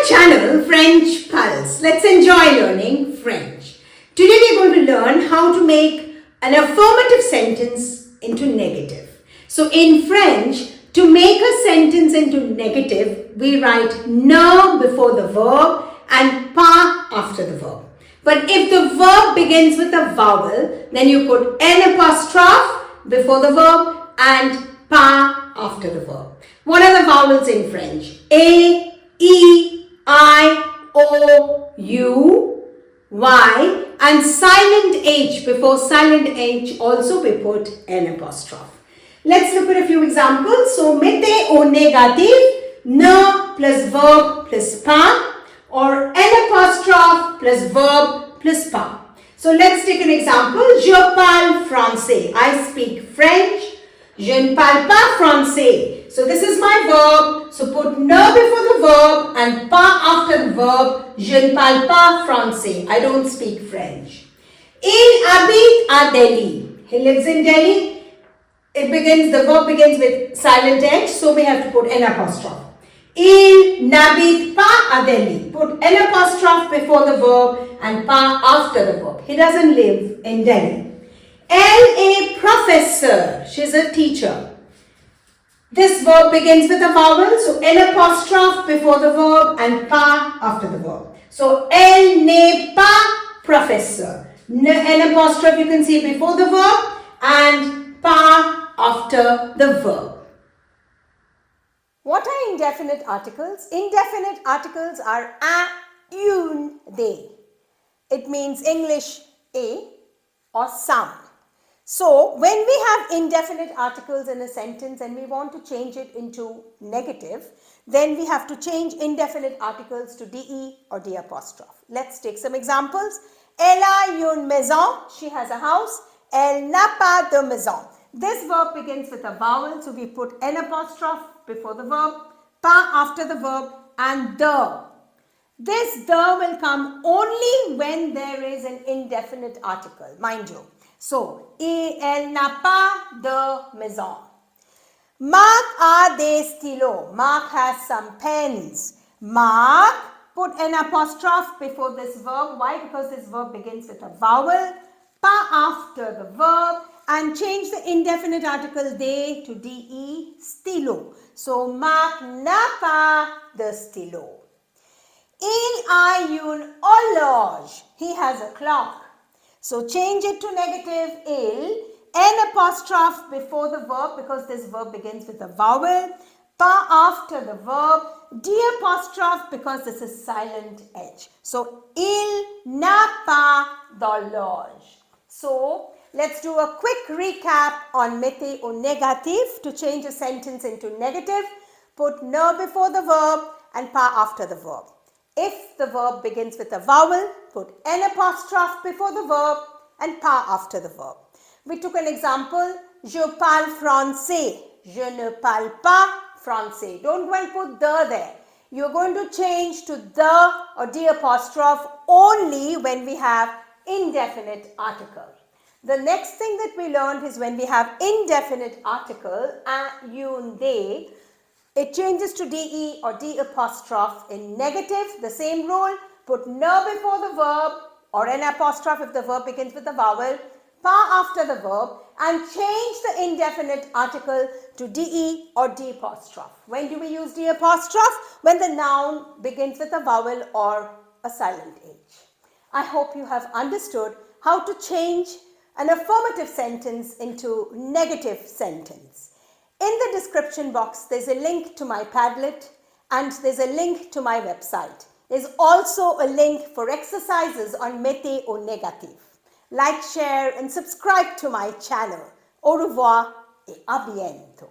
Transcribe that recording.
channel French Pulse. Let's enjoy learning French. Today we are going to learn how to make an affirmative sentence into negative. So in French, to make a sentence into negative, we write ne before the verb and pas after the verb. But if the verb begins with a vowel, then you put n apostrophe before the verb and pas after the verb. What are the vowels in French? A, E, I, O, U, Y, and silent H. Before silent H also we put n apostrophe. Let's look at a few examples. So, mettez au négatif ne plus verb plus pas, or n apostrophe plus verb plus pas. So, let's take an example. Je parle français. I speak French. Je ne parle pas français. So, this is my verb. So, put ne before the verb and pas after the verb. Je ne parle pas français. I don't speak French. Il habite à Delhi. He lives in Delhi. The verb begins with silent H, so we have to put n apostrophe. Il n'habite pas à Delhi. Put n apostrophe before the verb and pas after the verb. He doesn't live in Delhi. Elle est professeur. She's a teacher. This verb begins with a vowel, so n apostrophe before the verb and pas after the verb. So, elle n'est pas professeur. N apostrophe you can see before the verb and pas after the verb. What are indefinite articles? Indefinite articles are un, une, they. It means English a or some. So, when we have indefinite articles in a sentence and we want to change it into negative, then we have to change indefinite articles to de or d apostrophe. Let's take some examples. Elle a une maison. She has a house. Elle n'a pas de maison. This verb begins with a vowel, so we put n apostrophe before the verb, pas after the verb, and the. This the will come only when there is an indefinite article, mind you. So, elle n'a pas de maison. Marc a des stylos. Marc has some pens. Marc, put an apostrophe before this verb. Why? Because this verb begins with a vowel, pas after the verb, and change the indefinite article de to de, stylo. So, Marc n'a pas de stylo. Il a une horloge. He has a clock. So, change it to negative il, n apostrophe before the verb because this verb begins with a vowel, pas after the verb, d apostrophe because this is silent h. So, il n'a pas d'horloge. So, let's do a quick recap on mettez au négatif. To change a sentence into negative, put ne before the verb and pas after the verb. If the verb begins with a vowel, put n apostrophe before the verb and pas after the verb. We took an example, je parle français. Je ne parle pas français. Don't go and put the there. You're going to change to the or d apostrophe only when we have indefinite article. The next thing that we learned is when we have indefinite article, un, une, they, it changes to de or d apostrophe in negative. The same rule, put ne before the verb or n apostrophe if the verb begins with a vowel, pas after the verb, and change the indefinite article to de or d apostrophe. When do we use d apostrophe? When the noun begins with a vowel or a silent h. I hope you have understood how to change an affirmative sentence into negative sentence. In the description box, there's a link to my Padlet and there's a link to my website. There's also a link for exercises on mettez au négatif. Like, share and subscribe to my channel. Au revoir et à bientôt.